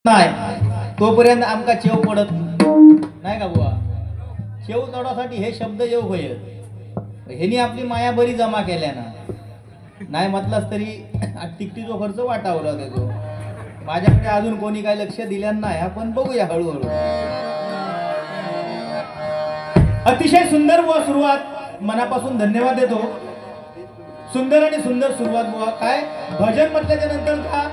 नाही तोपर्यंत आमका चेव पडत नाही का बुवा. चेव चढासाठी हे शब्द येऊ होय. ह्यानी आपली माया बरी जमा केल्या ना. नाही म्हटलास तरी तिकटीचा खर्च वाटावर देतो. माझ्याकडे अजून कोणी काही लक्ष दिलं नाही. आपण बघूया हळूहळू. अतिशय सुंदर बुवा सुरुवात. मनापासून धन्यवाद देतो. सुंदर आणि सुंदर सुरुवात बुवा. काय भजन म्हटल्याच्या नंतर का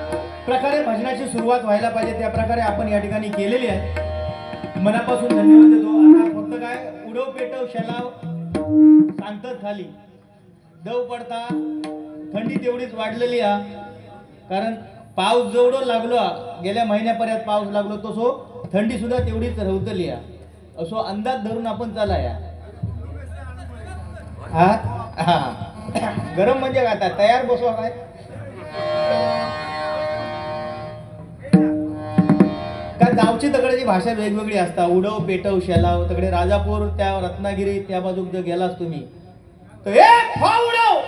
प्रकारे भजनाची सुरुवात व्हायला पाहिजे त्या प्रकारे आपण या ठिकाणी केलेली आहे. मनापासून धन्यवाद देतो. आता फक्त काय उडव पेटव शेलाव सांगतात खाली दव पडता. थंडी तेवढीच वाढलेली आहे. कारण पाऊस जेवढं लागलो गेल्या महिन्यापर्यंत पाऊस लागलो तसो थंडी सुद्धा तेवढीच रवतली आहे. असो अंदाज धरून आपण चाला या. गरम म्हणजे काय तयार बसवा काय. गावची तगड्याची भाषा वेगवेगळी असता. उडव पेटव शेलाव तगडे राजापूर त्या रत्नागिरी त्या बाजूक जर गेलास तुम्ही तर एक उडव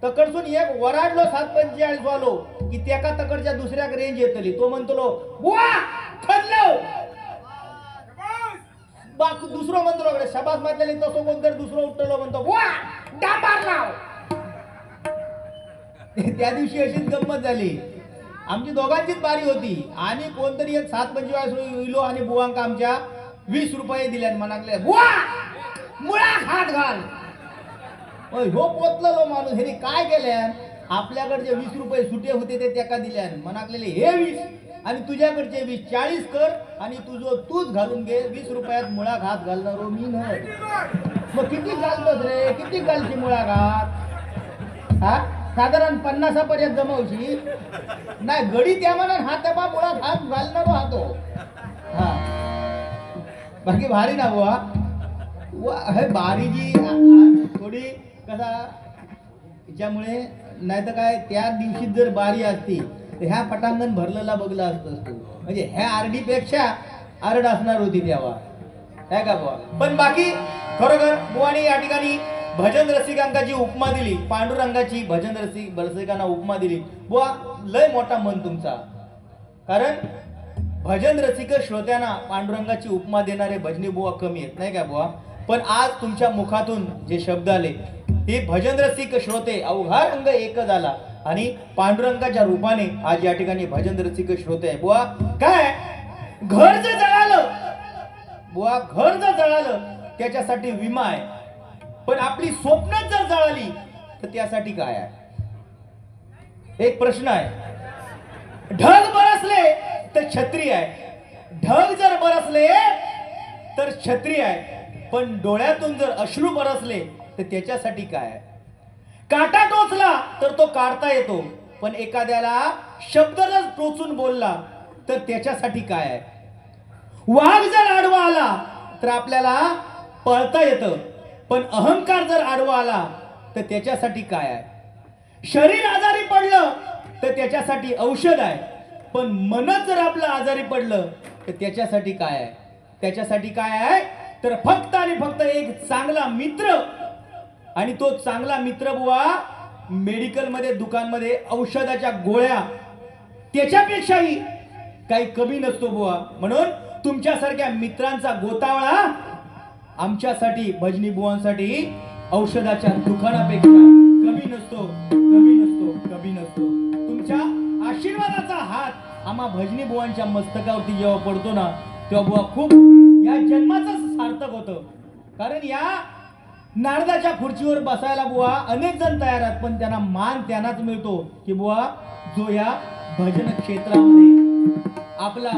तकडसून एक वराडलो 745 वालो की त्याका तकडच्या दुसऱ्या रेंज येतली. तो म्हणतो बुवा खदलो बाक दुसरं म्हणतो शबास मारलेली तसो कोणतरी दुसरं उठलो म्हणतो बुवा डांबार लाव. त्या दिवशी अशीच गंमत झाली. आमची दोघांचीच बारी होती आणि कोणतरी एक 745 होईलो आणि बुवांका आमच्या 20 रुपये दिल्यान. म्हणाले बुवा मुळा हात घाल. हो पोचलो माणूस. ह्यानी काय केल्यान आपल्याकडचे 20 रुपये सुटे होते ते त्याका दिल्यान. म्हणाकलेले हे 20 आणि तुझ्याकडचे 20 40 कर आणि तूच घालून घे. 20 रुपयात मुळा घात घालणार मी नाही. मग किती घालतोस रे. किती घालची मुळा घात. हा साधारण 50 पर्यंत जमवशी नाही. गडी त्या मनात हात मुळा घात घालणार हातो. हा बाकी भारी ना बुवा. हे बारी जी थोडी कसा त्याच्यामुळे नाही तर काय त्या दिवशी जर बारी असती तर ह्या पटांगण भरलेला बघला असतो. म्हणजे ह्या आरडी पेक्षा आरड असणार होती तेव्हा काय का बुवा. पण बाकी खरोखर बुवानी या ठिकाणी भजन रसिकांची उपमा दिली. पांडुरंगाची भजन रसिकांना उपमा दिली. बुवा लय मोठा मन तुमचा. कारण भजन रसिक श्रोत्यांना पांडुरंगाची उपमा देणारे भजनी बुवा कमी आहेत नाही का बुवा. पण आज तुमच्या मुखातून जे शब्द आले हे भजन रसिक श्रोते अवघा रंग एक झाला आणि पांडुरंगाच्या रूपाने आज या ठिकाणी भजन रसिक श्रोते आहे बुवा. काय घर जर जळालं बुवा घर जर जळालं त्याच्यासाठी विमा आहे. पण आपली स्वप्न जर जळाली तर त्यासाठी काय आहे. एक प्रश्न आहे. ढग बरसले तर छत्री आहे. ढग जर बरसले तर छत्री आहे. पण डोळ्यातून जर अश्रू बरसले तर त्याच्यासाठी काय आहे. काटा टोचला तर तो काढता येतो. पण एखाद्याला शब्द जर टोचून बोलला तर त्याच्यासाठी काय आहे. वाघ जर आडवा आला तर आपल्याला पळता येतं. पण अहंकार जर आडवा आला तर त्याच्यासाठी काय आहे. शरीर आजारी पडलं तर त्याच्यासाठी औषध आहे. पण मनच जर आपलं आजारी पडलं तर त्याच्यासाठी काय आहे. त्याच्यासाठी काय आहे तर फक्त आणि फक्त एक चांगला मित्र. आणि तो चांगला मित्र बुवा मेडिकल मध्ये दुकानमध्ये औषधाच्या गोळ्या त्याच्यापेक्षाही काही कमी नसतो बुवा. म्हणून तुमच्यासारख्या मित्रांचा गोतावळा आमच्यासाठी भजनी बुवांसाठी औषधाच्या दुकानापेक्षा कमी नसतो. कमी नसतो. कमी नसतो. तुमच्या आशीर्वादाचा हात आम्हा भजनी बुवांच्या मस्तकावरती जेव्हा पडतो ना तेव्हा बुवा खूप या जन्माचं सार्थक होतं. कारण या नारदाच्या खुर्चीवर बसायला बुवा अनेक जण तयार आहेत. पण त्यांना मान त्यांनाच मिळतो की बुवा जो या भजन क्षेत्रामध्ये आपला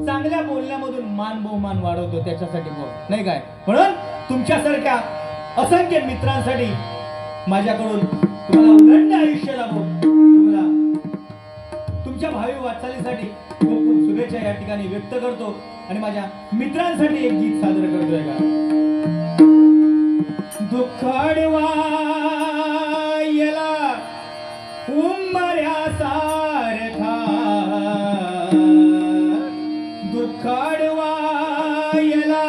चांगल्या बोलण्यामधून मान बहुमान वाढवतो त्याच्यासाठी बुवा नाही काय. म्हणून तुमच्यासारख्या असंख्य मित्रांसाठी माझ्याकडून तुम्हाला उदंड आयुष्य लाभो. तुम्हाला तुमच्या भावी वाटचालीसाठी खूप खूप शुभेच्छा या ठिकाणी व्यक्त करतो. आणि माझ्या मित्रांसाठी एक गीत सादर करतोय का. दुःखाडवा येला उंबऱ्यासारखा. दुःखाडवा येला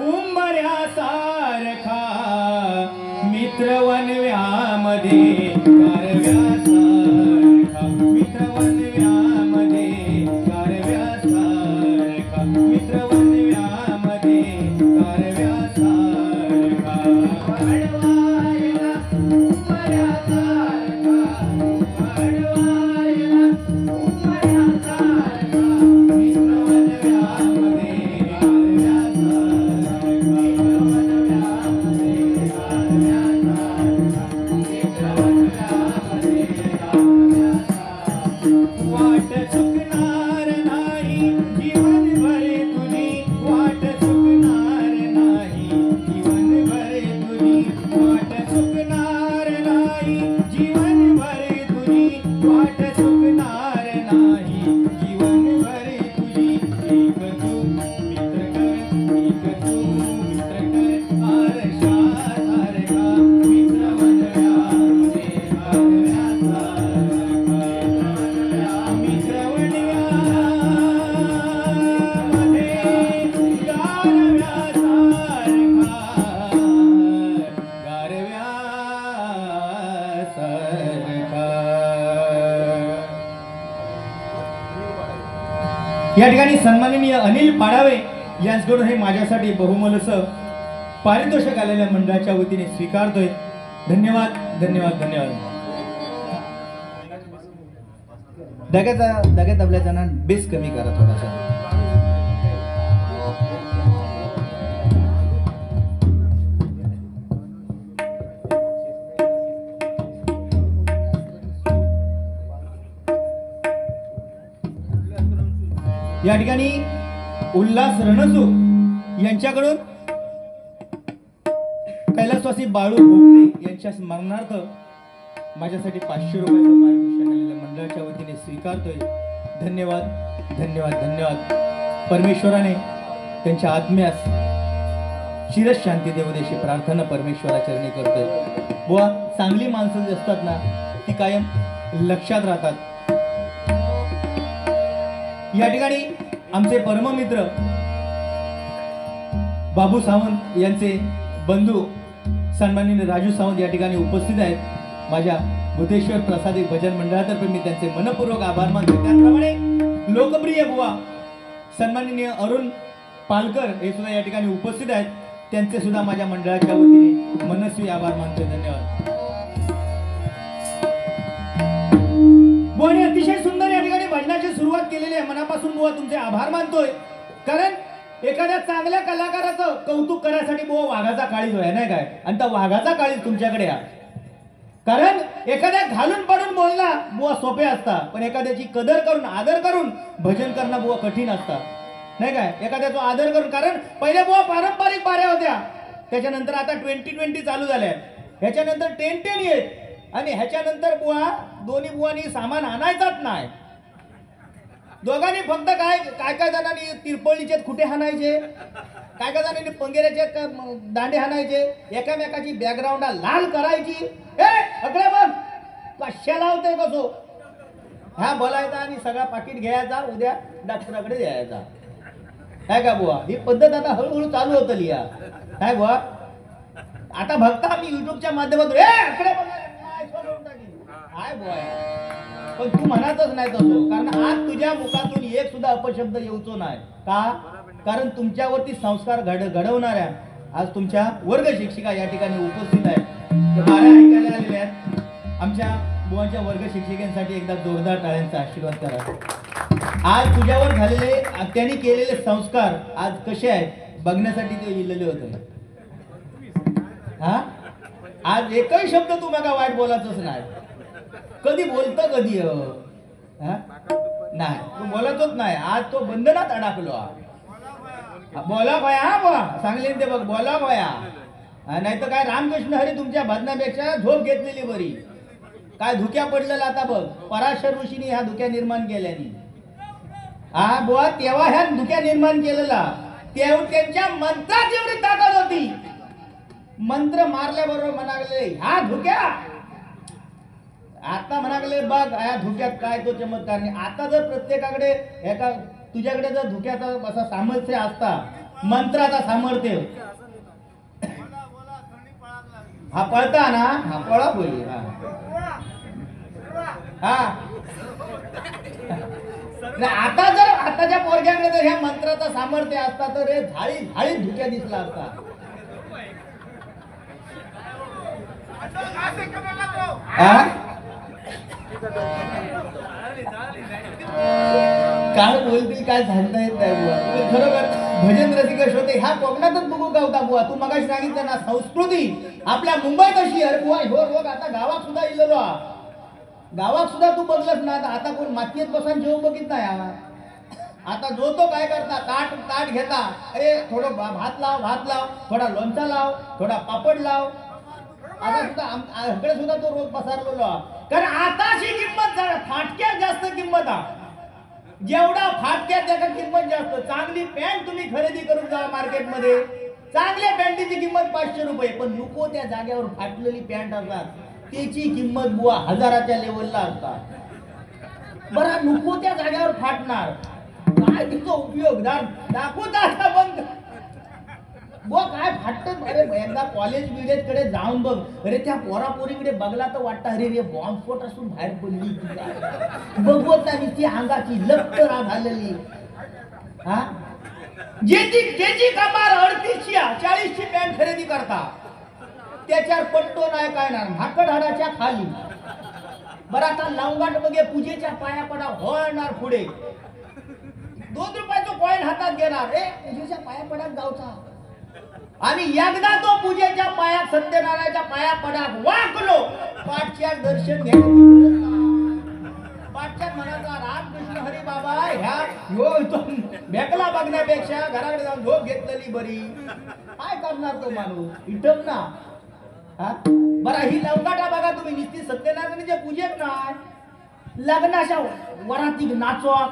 उंबऱ्यासारखा. मित्र वनव्यामध्ये कारव्यासारखा. मित्र वनव्यामध्ये चुकणार नाही जीवन भरे तुझी वाट चुकणार नाही जीवन भरे तुझी वाट चुकणार नाही जीवन भरे तुझी वाट चुकणार नाही जीवन भरे तुझी एक तू मित्र कर एक तू मित्र कर आरशा सारखा मित्र बनला या ठिकाणी सन्माननीय अनिल पाडावे यांच्याकडून हे माझ्यासाठी बहुमोलस पारितोषिक आलेल्या मंडळाच्या वतीने स्वीकारतोय. धन्यवाद धन्यवाद धन्यवाद. दग्यात आपल्या त्यांना बेस कमी करा थोडासा. या ठिकाणी उल्हास रणसू यांच्याकडून कैलासवासी बाळू भोपळे यांच्या स्मरणार्थ माझ्यासाठी 500 रुपयाचं पारितोषिक आलेल्या मंडळाच्या वतीने स्वीकारतोय. धन्यवाद धन्यवाद धन्यवाद. परमेश्वराने त्यांच्या आत्म्यास चिरश शांती देऊ देशी प्रार्थना परमेश्वराचरणी करतोय. बुवा चांगली माणसं जी असतात ना ती कायम लक्षात राहतात. या ठिकाणी आमचे परममित्र बाबू सावंत यांचे बंधू सन्माननीय राजू सावंत या ठिकाणी उपस्थित आहेत. माझ्या भूतेश्वर प्रसादी भजन मंडळातर्फे मी त्यांचे मनपूर्वक आभार मानतो. त्याचप्रमाणे लोकप्रिय बुवा सन्माननीय अरुण पालकर हे सुद्धा या ठिकाणी उपस्थित आहेत. त्यांचे सुद्धा माझ्या मंडळाच्या वतीने मनस्वी आभार मानतोय. धन्यवाद. बुवाने अतिशय सुंदर या ठिकाणी भजनाची सुरुवात केलेली आहे. मनापासून बुवा तुमचे आभार मानतोय. कारण एखाद्या चांगल्या कलाकाराचं कौतुक करण्यासाठी बुवा वाघाचा काळीज आहे नाही काय, आणि त्या वाघाचा काळीज तुमच्याकडे आहे. कारण एखाद्या घालून पाडून बोलणं बुवा सोपे असतात, पण एखाद्याची कदर करून आदर करून भजन करणं बुवा कठीण असतं नाही काय. एखाद्याचा आदर करून, कारण पहिले बुवा पारंपरिक बाऱ्या होत्या, त्याच्यानंतर आता 2020 चालू झाल्या, ह्याच्यानंतर 10-10 येत, आणि ह्याच्यानंतर बुवा दोन्ही बुवानी सामान आणायचाच नाही. दोघांनी फक्त काय काय काय जणांनी तिरपळीचे खुटे हाणायचे, काय काय जणांनी पंगेऱ्याचे दांडे हाणायचे, एकामेकाची बॅकग्राऊंड लाल करायची. अकडे बघ कशाला होते कसो ह्या बोलायचा आणि सगळा पाकिट घ्यायचा, उद्या डॉक्टराकडे द्यायचा. काय का बुवा ही पद्धत आता हळूहळू चालू होतं लिया. काय बुवा आता बघता आम्ही युट्यूबच्या माध्यमातून काय बुवा, पण तू म्हणतच नाही तसो. कारण आज तुझ्या मुखातून एक सुद्धा अपशब्द येऊचो नाही का, कारण तुमच्यावरती संस्कार घडवणाऱ्या आज तुमच्या वर्ग शिक्षिका या ठिकाणी उपस्थित आहेत. बाऱ्या ऐकायला आलेल्या आहेत. आमच्या बुवांच्या वर्ग शिक्षिकांसाठी एकदा जोरदार टाळ्यांचा आशीर्वाद करा. आज तुझ्यावर झालेले त्यांनी केलेले संस्कार आज कसे आहेत बघण्यासाठी ते लिहिलेले होते. हा आज एकही शब्द तू मला वाईट बोलायचंच नाही. कधी बोलतो कधी नाही, तू बोलतच नाही. आज तो बंधनात अडकलो. बोला भया, हा बुवा सांगले ते बघ, बोला भया. नाही तर काय रामकृष्ण हरी तुमच्या भजनापेक्षा झोप घेतलेली बरी. काय धुक्या पडलेला आता बघ. पराशर ऋषीने ह्या धुक्या निर्माण केल्यानी. हा बुवा तेव्हा ह्या धुक्या निर्माण केलेला, त्यांच्या मंत्रात एवढी ताकद होती. मंत्र मारल्याबरोबर म्हणाले ह्या धुक्या, आता म्हणाले बघ ह्या धुक्यात काय तो चमत्कार नाही. आता जर प्रत्येकाकडे एका तुझ्याकडे जर धुक्याचा असा सामर्थ्य असता, मंत्राचा सामर्थ्य, हा पळता ना, हा पळा बोली. हा आता जर आताच्या पोरग्याकडे जर ह्या मंत्राचा सामर्थ्य असता तर हे झाळी झाळी धुक्या दिसला असता. काय बोलतील काय सांगता येत नाही बुवा. खरोखर भजन रसिक श्रोते ह्या कोकणातच बघू का होता बुवा. तू मगाशी सांगितलं ना संस्कृती आपल्या मुंबईत अशी अरे बुवा हो आता गावात सुद्धा इलेलो. गावात सुद्धा तू बघलस ना, आता कोण मातीत बसून जेव बघित नाही हा. आता जो तो काय करता, ताट घेता, अरे थोडं भात लाव, थोडा लोणचा लाव, थोडा पापड लाव. आता सुद्धा इकडे सुद्धा तो रोज पसरलेलो. कारण आताची किंमत फाटक्यात जास्त किंमत हा. जेवढा फाटक्यात त्याची किंमत जास्त. चांगली पॅन्ट तुम्ही खरेदी करून जा मार्केटमध्ये, चांगल्या पॅन्टीची किंमत 500 रुपये, पण नको त्या जागेवर फाटलेली पॅन्ट असतात त्याची किंमत बुवा हजाराच्या लेवलला असतात. बरं नको त्या जागेवर फाटणार काय तिचा उपयोग दाखवता आता बंद बुवा काय फाटत. अरे एकदा कॉलेज बिलेज कडे जाऊन बघ, अरे त्या पोरापोरीकडे बघला तर वाटतं अरे रे बॉम्बस्फोट असून बाहेर पडली. बघवत नाही ती अंगाची लपत झालेली. हा ज्याची कमार 38-40ची पॅन्ट खरेदी करता त्याच्यावर पट्टो नाही काय ना, भाकड हाडाच्या खाली. बरं आता लवंगाट बघे पूजेच्या पाया पडा होणार पुढे 2 रुपयाचं कॉईन हातात घेणार, ए पूजेच्या पाया पडाक जाऊचा. आणि एकदा तो पूजेच्या पायात सत्यनारायणच्या पाया पडाक वाकलो पाठच्या दर्शन घ्या. पाठच्या म्हणाचा रामकृष्ण हरी बाबा ह्या भेकला बघण्यापेक्षा घराकडे जाऊन झोप घेतलेली बरी. काय करणार तो माणूस इटम ना. बरं ही लवंगाटा बघा तुम्ही, निस्ती सत्यनारायणच्या पूजेत नाही, लग्नाच्या वरातीक नाचवा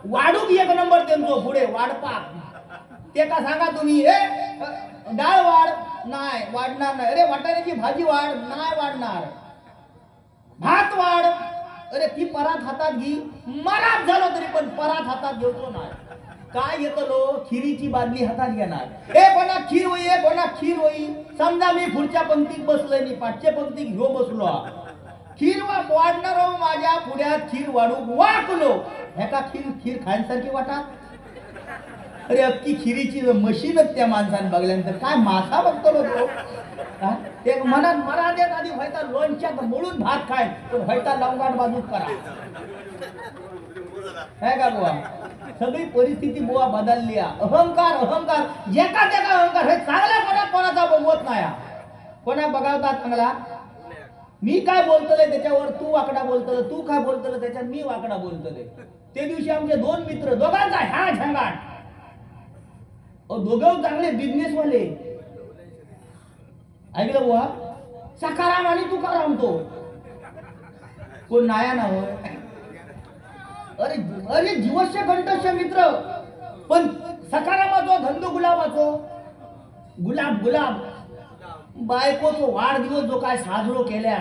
वाढूक 1 नंबर त्यांचो पुढे वाढपा. ते का सांगा तुम्ही, डाळ वाढ नाही वाढणार नाही, अरे वाटाण्याची भाजी वाढ नाही वाढणार, भात वाढ, अरे ती परात हातात घे, मरात झालो तरी पण परात हातात घेतो नाही. काय येतो लो, खिरीची बादली हातात घेणार, ए कोणा खीर होई, कोणा खीर होई. समजा मी पुढच्या पंक्तीत बसलोय, मी पाठच्या पंक्तीत घेऊ बसलो, खीर वाढणार हो माझ्या पुढ्यात खीर वाढू वाकलो. ह्याका खीर खाण्यासारखी वाटा. अरे अख्खी खिरीची मशीनच त्या माणसाने बघल्यानंतर काय मासा बघतो तो. ते मनात मरा देत आधी व्हायचा लोणच्यात मोडून भात खाय, पण व्हायचा लवंगाट बाजूक करा. है का बुवा, सगळी परिस्थिती बुवा बदलली. अहंकार जेका त्याका अहंकार. हे चांगला कोणाचा बघवत नाही, कोणा बघावता चांगला. मी काय बोलतोय त्याच्यावर तू वाकडा बोलतोय, तू काय बोलतोय त्याच्यात मी वाकडा बोलतोय. ते दिवशी आमचे 2 मित्र, दोघांचा ह्या झंगाट, दोघं चांगले बिझनेस वाले. ऐकलं बुवा, सखाराम आणि तुकाराम. तो कोण नाया ना होय. अरे जीवस्य कंठस्य मित्र. पण सखारामाचो धंदो गुलाबाचो, गुलाब बायकोचो वाढदिवस जो काय साजरो केल्या,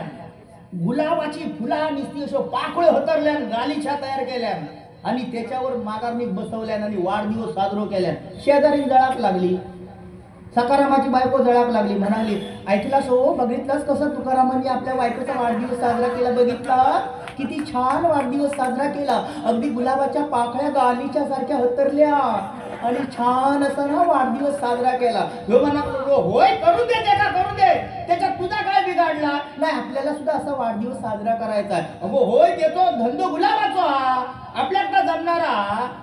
गुलाबाची फुला निस्ती अशो पाकळे हतरल्यान गालिछा तयार केल्या आणि त्याच्यावर माघारणीक बसवल्यान आणि वाढदिवस साजरो केल्या. शेजारी जळाक लागली, सखारामाची बायको जळाक लागली, म्हणाली ऐकलास हो, बघितलास कसं तुकारामांनी आपल्या बायकोचा वाढदिवस साजरा केला, बघितला किती छान वाढदिवस साजरा केला, अगदी गुलाबाच्या पाकळ्या गालीच्या सारख्या हतरल्या आणि छान असा ना वाढदिवस साजरा केला. ह्यो म्हणाला होय करू दे, त्याचा करू दे, त्याच्यात तुझा काय बिघाडला नाही, आपल्याला सुद्धा असा वाढदिवस साजरा करायचा आहे. अगो होय देतो, धंदो गुलाबाचा आपल्याकडे जमणारा,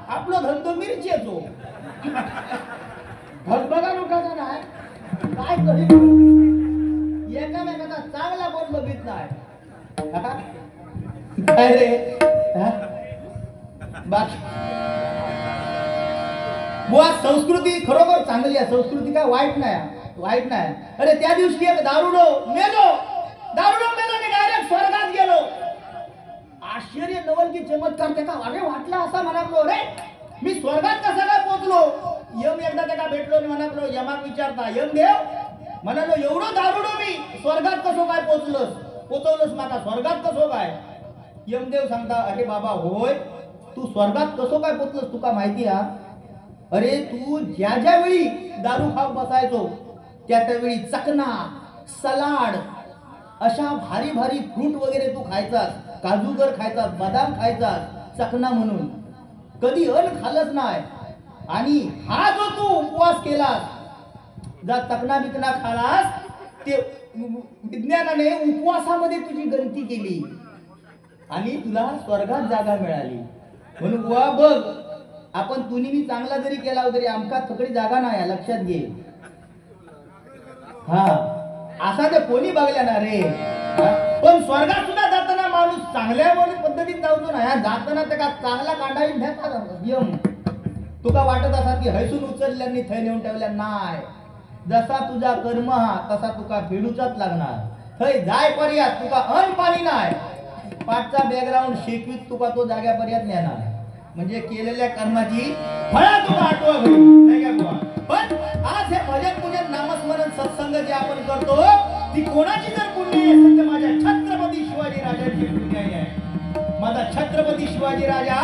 आपलो धंदो मिरचीचो. भगभगा लुटाचा नाही काय कधी एकामेकाचा चांगला कोण बघित नाही. काय रे बाकी बुवा, संस्कृती खरोखर चांगली आहे, संस्कृती काय वाईट नाही. अरे त्या दिवशी एक दारुडो मेलो आणि डायरेक्ट स्वर्गात गेलो. आश्चर्य नवल की चमत्कार. त्याचा अरे वाटला असा म्हणालो, रे मी स्वर्गात कसा काय पोचलो. यम एकदा त्याला भेटलो आणि म्हणालो, यमाक विचारता, यम देव म्हणालो एवढं दारुडो मी स्वर्गात कसो काय पोचवलंस माका स्वर्गात कसो काय. यमदेव सांगता, अरे बाबा होय, तू स्वर्गात कसो काय पोचलंस तुका माहिती हा. अरे तू ज्या वेळी दारू खाऊ बसायचो त्या वेळी चकना, सलाड अशा भारी भारी फ्रूट वगैरे तू खायचास, काजूगर खायचा, बदाम खायचा चकना म्हणून, कधी अन्न खाल्लंच नाही. आणि हा जो तू उपवास केलास, जा चकना बिकना खालास, ते विज्ञानाने उपवासामध्ये तुझी गणती केली आणि तुला स्वर्गात जागा मिळाली. म्हणून बुवा बघ, आपण तुम्ही मी चांगला जरी केला तरी आमका थकडी जागा नाही, लक्षात घे. हा असा ते कोणी बघल्या ना रे. पण स्वर्गात सुद्धा जाताना माणूस चांगल्या पद्धतीत जाऊचो ना ह्या जाताना ते का चांगला कांडावी यम तुका वाटत असा की हैसून उचलल्यांनी थंय नेऊन ठेवल्या नाही. जसा तुझा कर्म हा तसा तुका फेडूचाच लागणार. थंय जाय पर्यंत तुका अन्न पाणी नाही. पाठचा बॅकग्राऊंड शेकवीत तुका तो जाग्यापर्यंत नेणार. म्हणजे केलेल्या कर्माची फळा तुका आठवा होईल नाही का बुवा. पण आज हे भजन पूजन नामस्मरण सत्संग जे आपण करतो ती कोणाची जर पुण्य असेल तर माझ्या छत्रपती शिवाजी राजांची पुण्य आहे. माझा छत्रपती शिवाजी राजा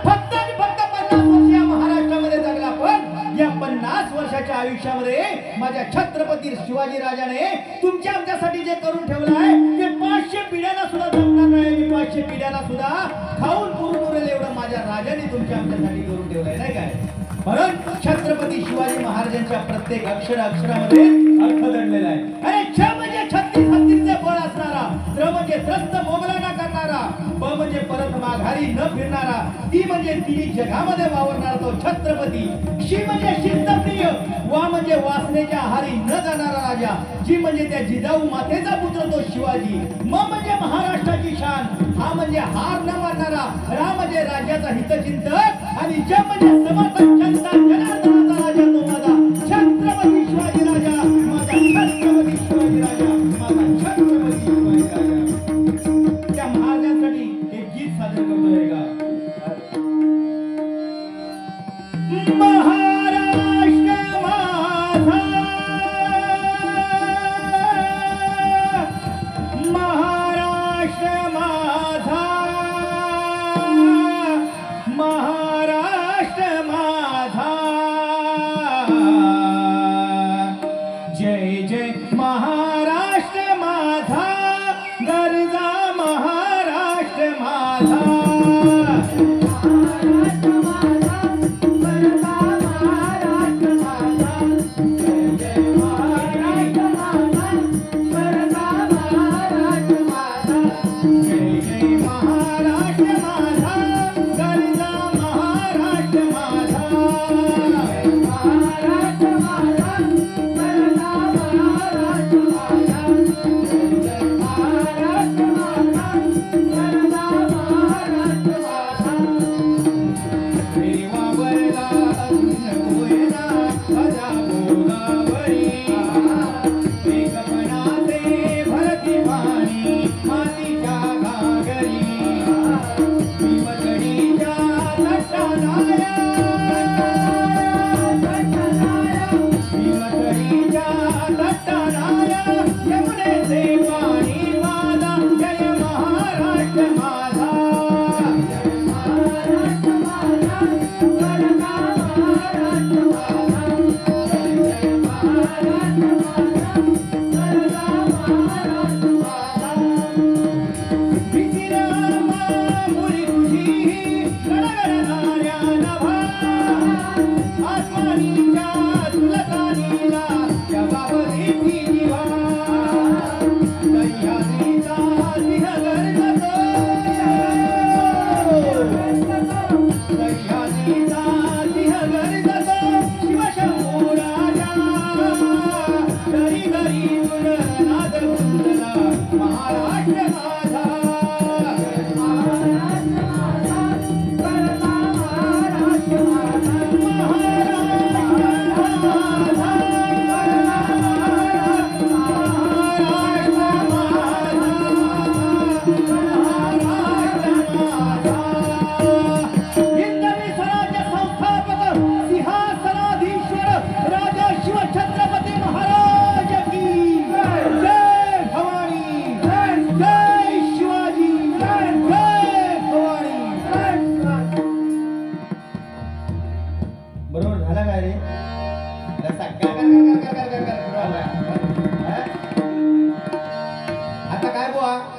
फक्त आणि फक्त 50 वर्ष या महाराष्ट्रामध्ये जगला. पण या 50 वर्षाच्या आयुष्यामध्ये माझ्या छत्रपती शिवाजी राजाने तुमच्या आमच्यासाठी जे करून ठेवलं आहे ते 500 पिढ्यांना सुद्धा जमणार नाही. 500 पिढ्यांना सुद्धा खाऊन पुरून उरेल एवढं माझ्या राजाने तुमच्या आमच्यासाठी करून ठेवलंय नाही काय. म्हणून छत्रपती शिवाजी महाराजांच्या प्रत्येक अक्षरामध्ये अर्थ दडलेला आहे. अरे छ म्हणजे 36 हत्तींचे बळ असणारा, त्र म्हणजे त्रस्त मोगलाना करणारा, ब म्हणजे परत माघारी न फिरणारा, ती म्हणजे तिन्ही जगामध्ये वावरणारा तो छत्रपती, शी म्हणजे शिस्तप्रिय, वा म्हणजे वासनेच्या आहारी न जाणारा राजा, जी म्हणजे त्या जिजाऊ मातेचा पुत्र तो शिवाजी, म म्हणजे महाराष्ट्राची शान, हा म्हणजे हार न मानणारा, रा म्हणजे राज्याचा हितचिंतक आणि ज म्हणजे समर्थक जनता जनार्दनाचा राजा तो माझा छत्रपती शिवाजी राजा, माझा छत्रपती शिवाजी राजा, माझा छत्रपती शिवाजी राजा. त्या महाराजांसाठी एक गीत सादर करतोय का. महाराष्ट्र माझा, महाराष्ट्र माझा, महाराष्ट्र माझा, जय जय महाराष्ट्र माझा, गरजा महाराष्ट्र माझा.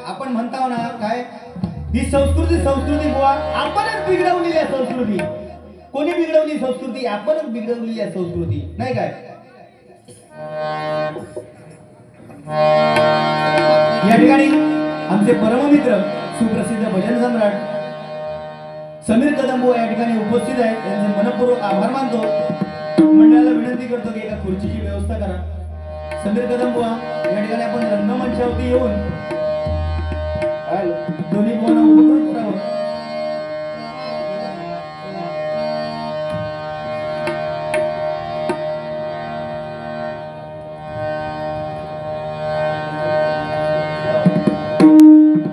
आपण म्हणताव ना काय ही संस्कृती बुवा आपणच बिघडवलेली आहे संस्कृती. कोणी बिघडवली संस्कृती? आपणच बिघडवलेली आहे संस्कृती नाही काय. या ठिकाणी आमचे परममित्र सुप्रसिद्ध भजन सम्राट समीर कदमबुवा या ठिकाणी उपस्थित आहेत. त्यांचे मनपूर्वक आभार मानतो. मंडळाला विनंती करतो की एका खुर्चीची व्यवस्था करा. समीर कदमबुवा या ठिकाणी आपण रंगमंचावरती येऊन दोन्ही बुवांना उपकृत करावं.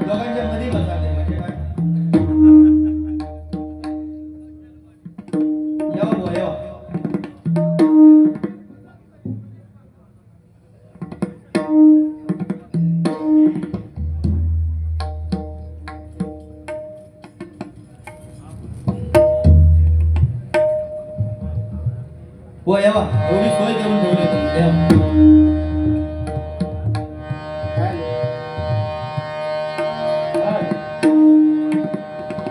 दोघांच्या मध्ये बसा ते म्हणजे काय यावं बुवा यावं. बुवा यावा एवढी सोय करून ठेवली तुम्ही यावं.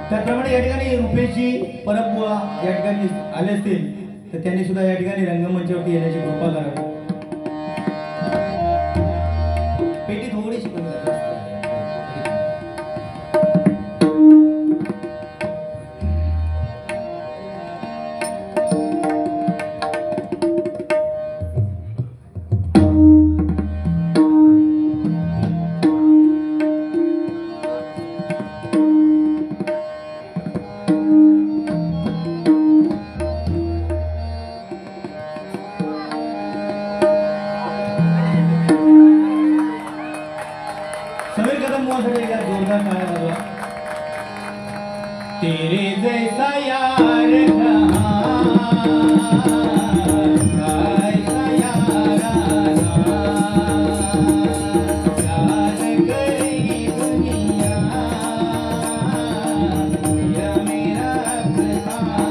त्याप्रमाणे या ठिकाणी रुपेशजी परब बुवा या ठिकाणी आले असतील तर त्यांनी सुद्धा या ठिकाणी रंगमंचावरती येण्याची कृपा करावी. पेटी थोडीशी कमी करा. समीर कदम बुवासाठी एकदा जोरदार टाळ्या वाजवा. तेरे जैसा यार कैसा यारा याद करेगी दुनिया या मेरा अफसाना.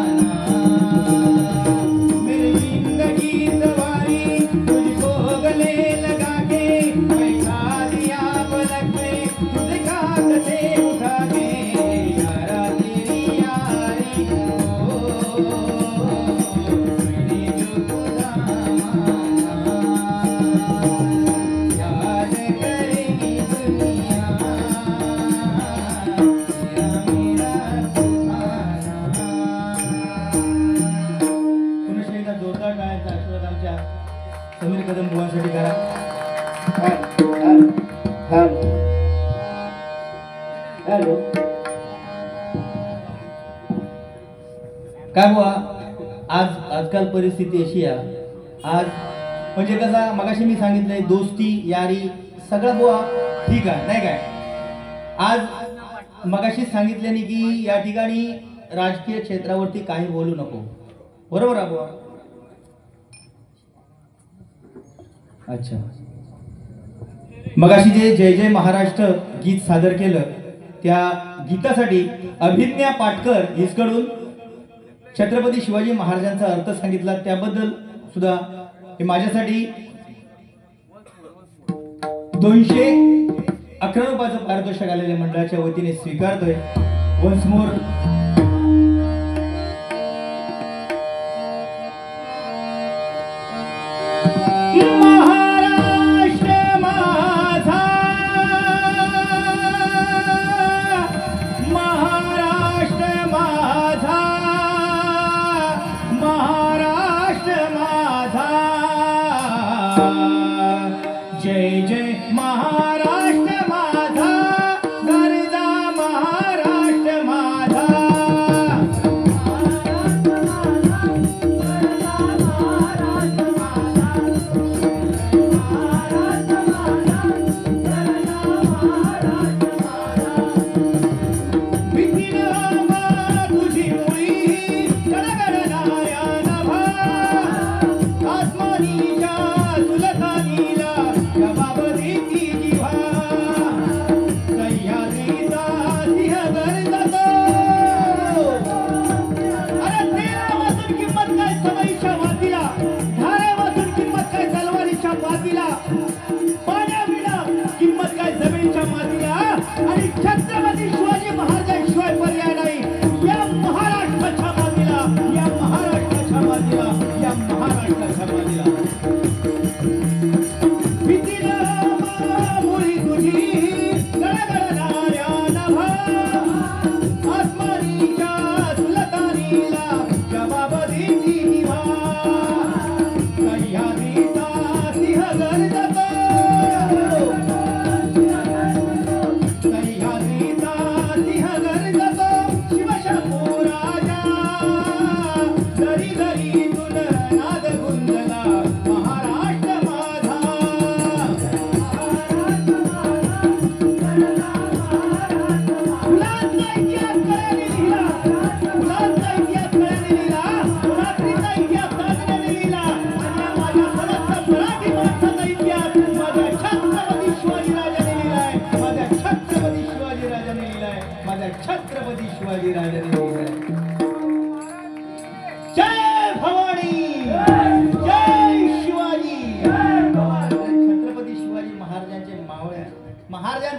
मेरी जिंदगी सवारी तुझको गले लगा के बैठा दिया पलक में तुझे कांध से उठा के यारा तेरी यारी को मैंने जो खुदा माना याद करेगी दुनिया या मेरा अफसाना. पुनश्च एकदा जोरदार टाळ्यांचा आशीर्वाद आमच्या समीर कदम बुवांसाठी करा. हॅलो काय बुवा आजकाल परिस्थिती अशी आहे. आज म्हणजे कसा मगाशी मी सांगितलंय दोस्ती यारी सगळं बुवा ठीक आहे नाही काय. आज मगाशी सांगितल्याने की या ठिकाणी राजकीय क्षेत्रावरती काही बोलू नको. बरोबर आहे बुवा. अच्छा मगाशी जे जय जय महाराष्ट्र गीत सादर केलं त्या गीतासाठी अभिज्ञा पाटकर हिसकडून छत्रपती शिवाजी महाराजांचा अर्थ सांगितला त्याबद्दल सुद्धा हे माझ्यासाठी 211 रुपयाचं पारितोषिक आलेल्या मंडळाच्या वतीने स्वीकारतोय. वन्स मोर जय जय महाराष्ट्र माझा, गरजा महाराष्ट्र माझा.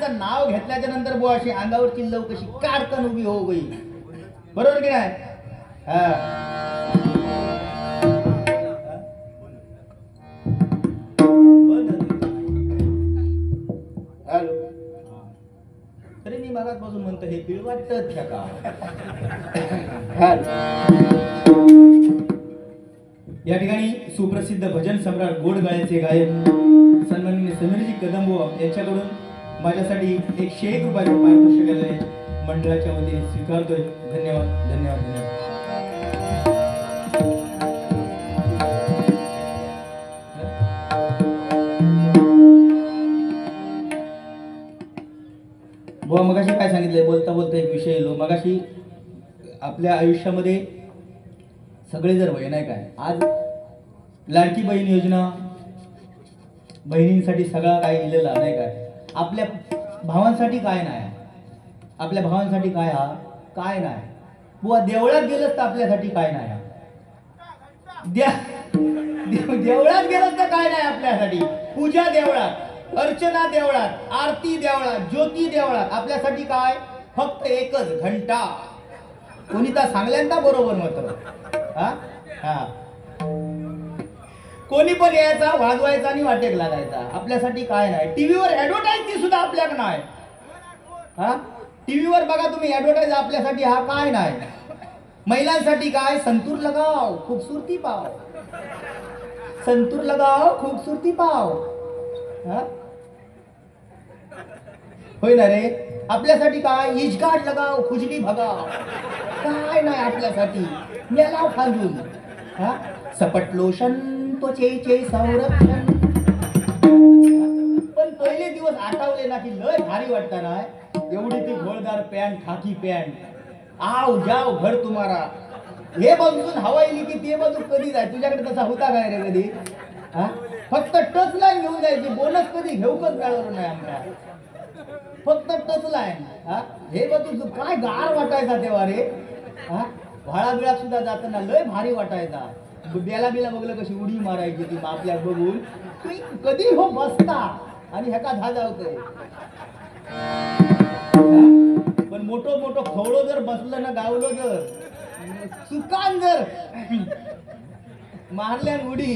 महाराजांचं नाव घेतल्याच्या नंतर बुवा अशी अंगावरची लव कशी काढकन उभी हो गई, बरोबर की नाही? हॅलो, तरी मी मागात बसून म्हणतो हे बिळ वाटत का? या ठिकाणी सुप्रसिद्ध भजन सम्राट गोड गळ्याचे गायक सन्माननीय समीरजी कदमबुवा यांच्याकडून माझ्यासाठी 101 रुपयाचं पारितोषिक मंडळाच्या वतीने स्वीकारतोय. धन्यवाद धन्यवाद धन्यवाद. बुवा मगाशी काय सांगितलंय, बोलता बोलता एक विषय येलो. मगाशी आपल्या आयुष्यामध्ये सगळे जर वय नाही काय, आज लाडकी बहीण योजना, बहिणींसाठी सगळा काय दिलेला नाही काय, आपल्या भावांसाठी काय नाही, आपल्या भावांसाठी काय हा काय नाही. बुवा देवळात गेलंच तर आपल्यासाठी काय नाही, देवळात गेलंच तर काय नाही आपल्यासाठी. पूजा देवळात, अर्चना देवळात, आरती देवळात, ज्योती देवळात, आपल्यासाठी काय फक्त एकच घंटा. कोणी तर सांगल्यांदा बरोबर मात्र हा कोणी पण यायचा, वाजवायचा आणि वाटेक लागायचा. आपल्यासाठी काय नाही. टीव्हीवर ऍडव्हर्टाईज ती सुद्धा आपल्याकडे नाही. टीव्हीवर बघा तुम्ही ऍडव्हर्टाईज, आपल्यासाठी हा काय नाही. महिलांसाठी काय, संतूर लगाव खूबसूरती पाव, संतूर लगाव खूबसूरती पाव. होय ना रे. आपल्यासाठी काय, इजगाड लगाव खुजली भगाव, काय नाही आपल्यासाठी. मेलाव खांदून सपट लोशन त्वचेचे संरक्षण. पण पहिले दिवस आठवले ना की लय भारी वाटतं ना. एवढी ती घोळदार पॅन्ट, खाकी पॅन्ट, आव जाव घर तुम्हारा. हे बाजून हवा येईल की ते बाजू कधी जाय. तुझ्याकडे तसा होता काय रे कधी? फक्त टच लाईन घेऊन जायची, बोनस कधी घेऊकच मिळालं नाही आमच्या. फक्त टच लाईन. हे बाजू काय गार वाटायचा तेव्हा रे. भाडा बिळात सुद्धा जाताना लय भारी वाटायचा. बेला बिला बघलं कशी उडी मारायची ती आपल्या बघून. कधी हो बसता आणि ह्याका धाजावतोय. पण मोठं मोठं खवळो जर बसलं ना, गावलो जर चुकान जर मारल्यान उडी,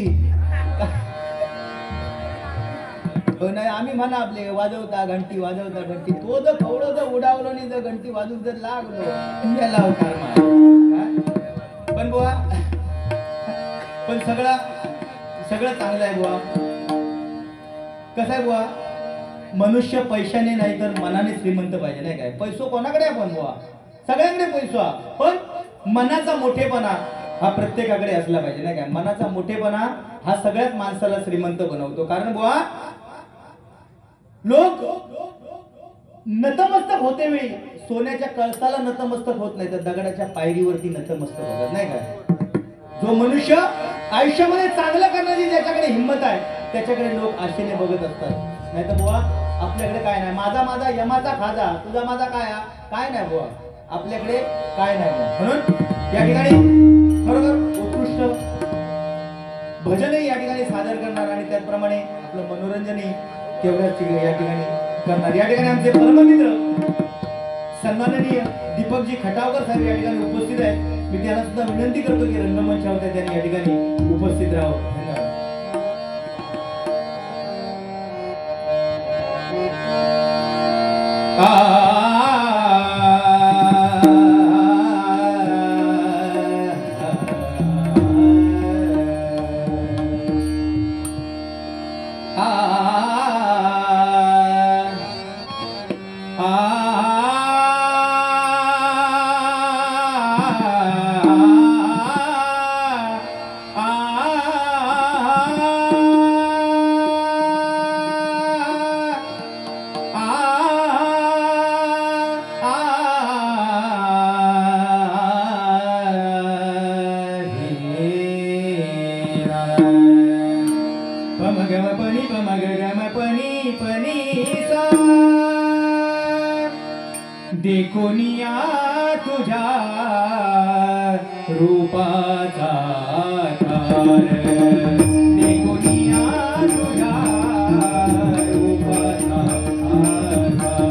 नाही आम्ही म्हणा आपले वाजवता घंटी, वाजवता घंटी. तो जर खवळो जर उडावलो नाही, जर घंटी वाजून जर लागलो याला अवतार मार. पण बुवा, पण सगळं चांगलं आहे बुवा. कसं आहे बुवा, मनुष्य पैशाने नाही तर मनाने श्रीमंत पाहिजे नाही काय. पैसो कोणाकडे आपण बुवा, सगळ्यांकडे पैसो, पण मनाचा मोठेपणा हा प्रत्येकाकडे असला पाहिजे नाही काय. मनाचा मोठेपणा हा सगळ्यात माणसाला श्रीमंत बनवतो. कारण बुवा लोक नतमस्तक होते वेळी सोन्याच्या कळसाला नतमस्तक होत नाही, तर दगडाच्या पायरीवरती नतमस्तक होतात नाही काय. जो मनुष्य आयुष्यामध्ये चांगलं करण्याची ज्याच्याकडे हिंमत आहे त्याच्याकडे लोक आशेने बघत असतात. नाही तर बुवा आपल्याकडे काय नाही. माझा माझा यमाचा खाजा, तुझा माझा काय नाही बुवा, आपल्याकडे काय नाही. म्हणून या ठिकाणी खरोखर उत्कृष्ट भजनही या ठिकाणी सादर करणार आणि त्याचप्रमाणे आपलं मनोरंजनही तेवढ्याच या ठिकाणी करणार. या ठिकाणी आमचे परममित्र सन्माननीय दीपकजी खटावकर साहेब या ठिकाणी उपस्थित आहेत. मी त्यांना सुद्धा विनंती करतो की रंगमंचावर त्यांनी या ठिकाणी उपस्थित राहावं. देखोनिया तुझ्या रूपाचा आकार, देखोनिया तुझ्या रूपाचा आकार.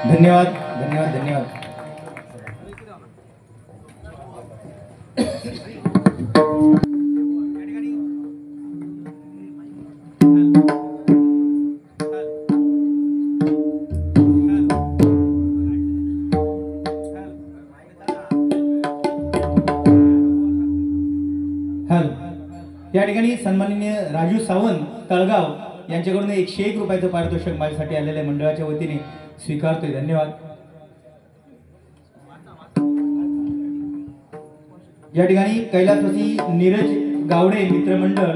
धन्यवाद धन्यवाद धन्यवाद. या ठिकाणी सन्माननीय राजू सावंत तळगाव यांच्याकडून 101 रुपयाचं पारितोषिक माझ्यासाठी आलेल्या मंडळाच्या वतीने स्वीकारतोय. धन्यवाद. या ठिकाणी कैलासवासी नीरज गावडे मित्रमंडळ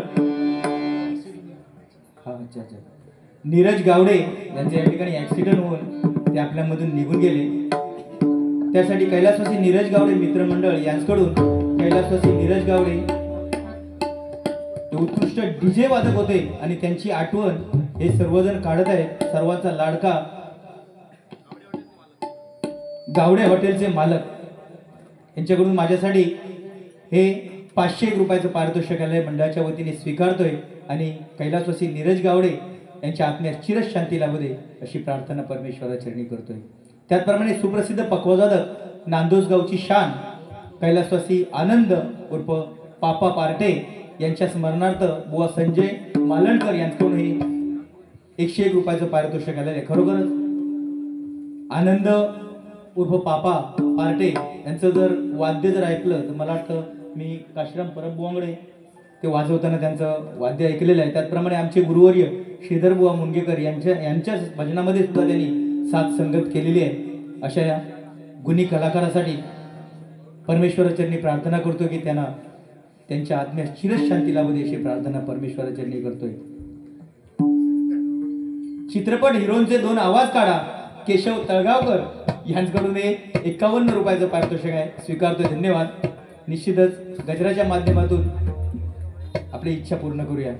नीरज गावडे यांचे या ठिकाणी ऍक्सिडेंट होऊन ते आपल्यामधून निघून गेले. त्यासाठी कैलासवासी नीरज गावडे मित्रमंडळ यांच्याकडून कैलासवासी नीरज गावडे उत्कृष्ट डीजे वादक होते आणि त्यांची आठवण हे सर्वजण काढत आहेत. सर्वांचा लाडका गावडे हॉटेलचे मालक यांच्याकडून माझ्यासाठी हे 501 रुपयाचं पारितोषिक मंडळाच्या वतीने स्वीकारतोय आणि कैलासवासी नीरज गावडे यांच्या आत्म्यास चिरशांती लाभू दे अशी प्रार्थना परमेश्वराचरणी करतोय. त्याचप्रमाणे सुप्रसिद्ध पक्वादक नांदोस गावची शान कैलासवासी आनंद उर्फ पापा पार्टे यांच्या स्मरणार्थ बुवा संजय मालणकर यांच्याकडून हे 101 रुपयाचं पारितोषिक आलेलं आहे. खरोखरच आनंद उर्फ पापा पार्टे यांचं जर वाद्य जर ऐकलं तर मला वाटतं मी काशीराम परब बुवांकडे ते वाजवताना त्यांचं वाद्य ऐकलेलं आहे. त्याचप्रमाणे आमचे गुरुवर्य श्रीधर बुवा मुनगेकर यांच्याच भजनामध्ये सुद्धा त्यांनी साथ संगत केलेली आहे. अशा या गुणी कलाकारासाठी परमेश्वराचरणी प्रार्थना करतो की त्यांना त्यांच्या आत्म्यास चिरशांती लाभू दे अशी प्रार्थना परमेश्वराचरणी करतोय. चित्रपट हिरोंचे 2 आवाज काढा केशव तळगावकर यांच्याकडून 51 रुपयाचं पारितोषिक आहे. स्वीकारतोय. धन्यवाद. निश्चितच गजराच्या माध्यमातून आपली इच्छा पूर्ण करूया.